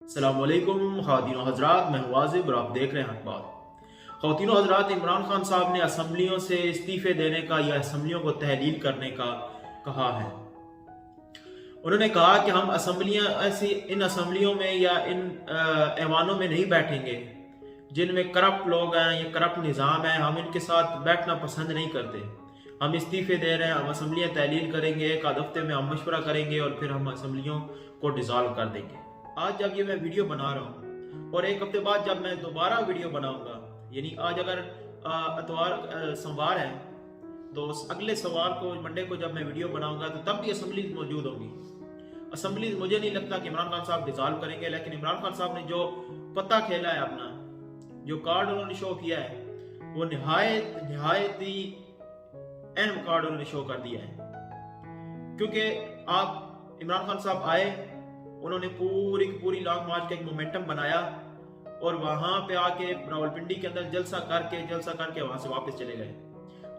अस्सलामुअलैकुम ख़वातीनो हज़रात, मैं वाजिब और आप देख रहे हैं अखबार। ख़वातीनो हज़रात, इमरान खान साहब ने असम्बलियों से इस्तीफ़े देने का या असम्बलियों को तहलील करने का कहा है। उन्होंने कहा कि हम असम्बलियाँ ऐसी इन असम्बलियों में या इन ऐवानों में नहीं बैठेंगे जिनमें करप्ट लोग हैं या करप्ट निज़ाम है। हम इनके साथ बैठना पसंद नहीं करते। हम इस्तीफ़े दे रहे हैं, हम असम्बलियाँ तहलील करेंगे, एक आध हफ्ते में हम मशवरा करेंगे और फिर हम असम्बलियों को डिज़ॉल्व कर देंगे। आज जब ये मैं वीडियो बना रहा हूँ और एक हफ्ते बाद जब मैं दोबारा वीडियो बनाऊंगा, यानी आज अगर सोमवार है तो अगले सोमवार को मंडे को जब मैं वीडियो बनाऊंगा तो तब भी असम्बलीज मौजूद होंगी। असम्बलीज मुझे नहीं लगता कि इमरान खान साहब डिसॉल्व करेंगे, लेकिन इमरान खान साहब ने जो पत्ता खेला है, अपना जो कार्ड उन्होंने शो किया है, वो निहायत ही अहम कार्ड उन्होंने शो कर दिया है। क्योंकि आप इमरान खान साहब आए, उन्होंने पूरी की पूरी लॉन्ग मार्च का एक मोमेंटम बनाया और वहां पे आके रावलपिंडी के अंदर जलसा करके वहां से वापस चले गए,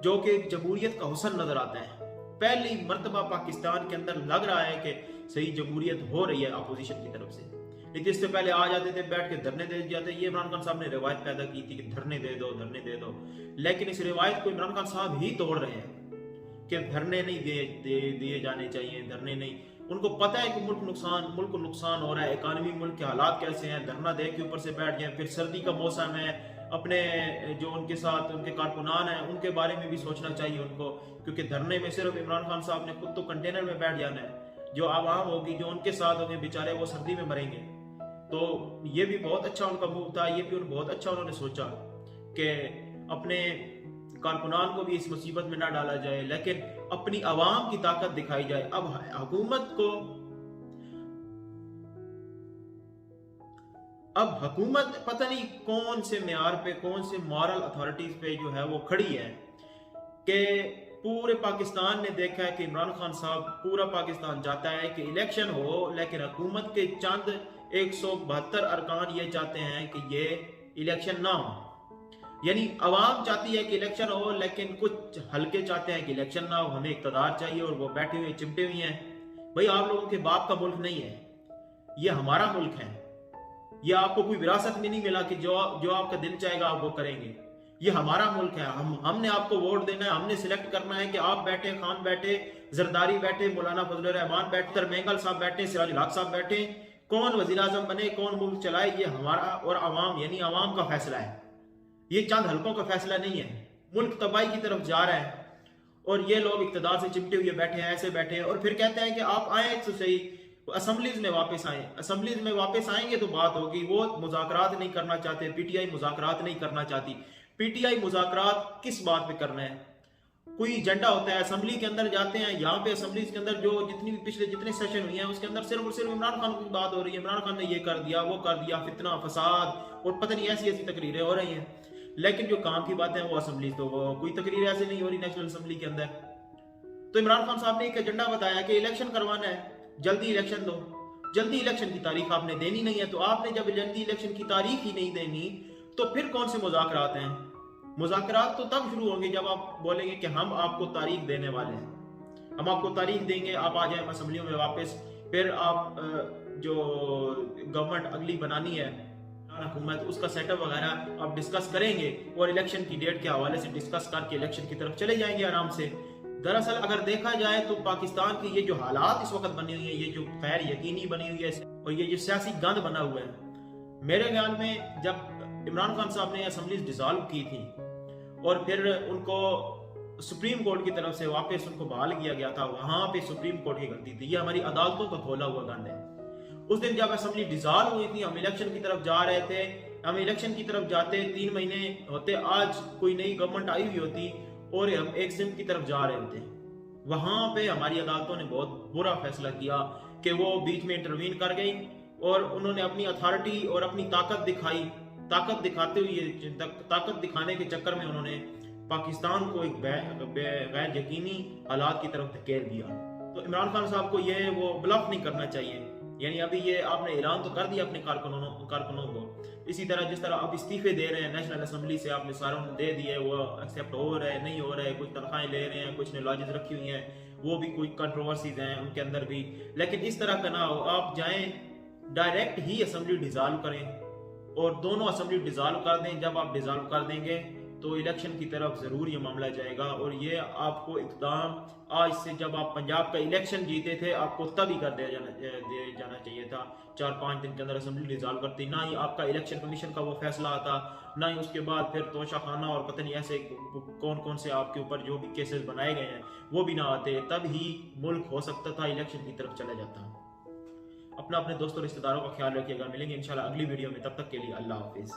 जो कि एक जमहूरियत का हुस्न नजर आता है। पहली मर्तबा पाकिस्तान के अंदर लग रहा है कि सही जमहूरियत हो रही है अपोजिशन की तरफ से। लेकिन इससे पहले आ जाते थे, बैठ के धरने दे जाते। ये इमरान खान साहब ने रिवायत पैदा की थी कि धरने दे दो, लेकिन इस रिवायत को इमरान खान साहब ही तोड़ रहे हैं कि धरने नहीं दिए जाने चाहिए, धरने नहीं। उनको पता है कि मुल्क को नुकसान हो रहा है, इकानमी मुल्क के हालात कैसे हैं, धरना दे के ऊपर से बैठ जाए। फिर सर्दी का मौसम है, अपने जो उनके साथ उनके कारकुनान हैं उनके बारे में भी सोचना चाहिए उनको, क्योंकि धरने में सिर्फ इमरान खान साहब ने खुद तो कंटेनर में बैठ जाना है, जो आवाम होगी जो उनके साथ होंगे बेचारे वो सर्दी में मरेंगे। तो ये भी बहुत अच्छा उनका मूव था, ये भी बहुत अच्छा उन्होंने सोचा कि अपने कारकुनान को भी इस मुसीबत में ना डाला जाए, लेकिन अपनी आवाम की ताकत दिखाई जाए। अब हुकूमत पता नहीं कौन से मेयार पे, कौन से मॉरल अथॉरिटीज पे जो है वो खड़ी है कि पूरे पाकिस्तान ने देखा है कि इमरान खान साहब, पूरा पाकिस्तान चाहता है कि इलेक्शन हो, लेकिन हुकूमत के चंद 172 अरकान ये चाहते हैं कि ये इलेक्शन ना हो। यानी अवाम चाहती है कि इलेक्शन हो, लेकिन कुछ हल्के चाहते हैं कि इलेक्शन ना हो, हमें इक़्तिदार चाहिए, और वो बैठे हुए चिमटे हुए हैं। भाई, आप लोगों के बाप का मुल्क नहीं है, ये हमारा मुल्क है। ये आपको कोई विरासत में नहीं मिला कि जो आपका दिल चाहेगा आप वो करेंगे। ये हमारा मुल्क है, हमने आपको वोट देना है, हमने सिलेक्ट करना है कि आप बैठे, खान बैठे, जरदारी बैठे, मौलाना फजल रहमान बैठे, मेंगल साहब बैठे, सिराज उल हक साहब बैठे, कौन वजीर आजम बने, कौन मुल्क चलाए, ये हमारा और अवाम यानी अवाम का फैसला है। ये चंद हल्कों का फैसला नहीं है। मुल्क तबाही की तरफ जा रहा है और ये लोग इक़्तिदार से चिमटे हुए बैठे हैं, ऐसे बैठे हैं, और फिर कहते हैं कि आप आए तो सही, असम्बलीज में वापस आए। असम्बलीज में वापस आएंगे तो बात होगी। वो मुज़ाकरात नहीं करना चाहते, पीटीआई मुज़ाकरात नहीं करना चाहती। पीटीआई मुज़ाकरात किस बात पे करना है? कोई एजेंडा होता है, असम्बली के अंदर जाते हैं, यहाँ पे असम्बलीज के अंदर जो जितनी भी पिछले जितने सेशन हुए हैं उसके अंदर सिर्फ और सिर्फ इमरान खान की बात हो रही है। इमरान खान ने ये कर दिया, वो कर दिया, फितना फसाद और पता नहीं ऐसी ऐसी तकरीरें हो रही हैं। लेकिन जो काम की बातें हैं वो असम्बली, तो वो कोई तकरीर ऐसे नहीं हो रही नेशनल असम्बली के अंदर। तो इमरान खान साहब ने एक एजेंडा बताया कि इलेक्शन करवाना है, जल्दी इलेक्शन दो। जल्दी इलेक्शन की तारीख आपने देनी नहीं है, तो आपने जब जल्दी इलेक्शन की तारीख ही नहीं देनी तो फिर कौन से मुज़ाकरात हैं? मुज़ाकरात तो तब शुरू होंगे जब आप बोलेंगे कि हम आपको तारीख देने वाले हैं, हम आपको तारीख देंगे, आप आ जाए असम्बलियों में वापस। फिर आप जो गवर्नमेंट अगली बनानी है हुकूमत, उसका सेटअप वगैरह आप डिस्कस करेंगे और इलेक्शन की डेट के हवाले से डिस्कस करके इलेक्शन की तरफ चले जाएंगे आराम से। दरअसल अगर देखा जाए तो पाकिस्तान की ये जो हालात इस वक्त बनी हुई है, ये जो खैर यकीनी बनी हुई है और ये जो सियासी गंद बना हुआ है, मेरे ख्याल में जब इमरान खान साहब ने असम्बलीज डिसॉल्व की थी और फिर उनको सुप्रीम कोर्ट की तरफ से वापस उनको बहाल किया गया था, वहां पे सुप्रीम कोर्ट की गलती थी। ये हमारी अदालतों का खोला हुआ गंद है। उस दिन जब असेंबली डिसॉल्व हुई थी, हम इलेक्शन की तरफ जा रहे थे, हम इलेक्शन की तरफ जाते 3 महीने होते, आज कोई नई गवर्नमेंट आई हुई होती और हम एक सिम की तरफ जा रहे होते, वहां पे हमारी अदालतों ने बहुत बुरा फैसला किया कि वो बीच में इंटरवीन कर गई और उन्होंने अपनी अथॉरिटी और अपनी ताकत दिखाई। ताकत दिखाते हुए, ताकत दिखाने के चक्कर में उन्होंने पाकिस्तान को एक गैर यकीनी हालात की तरफ धकेल दिया। तो इमरान खान साहब को ये वो ब्लफ नहीं करना चाहिए। यानी अभी ये आपने ऐलान तो कर दिया अपने कारकुनों को, इसी तरह जिस तरह आप इस्तीफे दे रहे हैं नेशनल असम्बली से, आपने सारों ने दे दिए, वो एक्सेप्ट हो रहे हैं, नहीं हो रहे, कुछ तनख्वाहें ले रहे हैं, कुछ ने लॉजेस रखी हुई हैं, वो भी कोई कंट्रोवर्सीज हैं उनके अंदर भी। लेकिन इस तरह का ना हो, आप जाएं डायरेक्ट ही असम्बली डिसॉल्व करें और दोनों असम्बली डिसॉल्व कर दें। जब आप डिसॉल्व कर देंगे तो इलेक्शन की तरफ ज़रूर ये मामला जाएगा। और ये आपको इकदाम आज से, जब आप पंजाब का इलेक्शन जीते थे, आपको तब ही कर दिया जाना चाहिए था। 4-5 दिन के अंदर असम्बली डिसॉल्व करती, ना ही आपका इलेक्शन कमीशन का वो फैसला आता, ना ही उसके बाद फिर तोशा खाना और पता नहीं ऐसे कौन कौन से आपके ऊपर जो भी केसेस बनाए गए हैं वो भी ना आते। तब ही मुल्क हो सकता था इलेक्शन की तरफ चला जाता। अपना अपने दोस्तों रिश्तेदारों का ख्याल रखिएगा। मिलेंगे इंशाल्लाह अगली वीडियो में, तब तक के लिए अल्लाह हाफिज।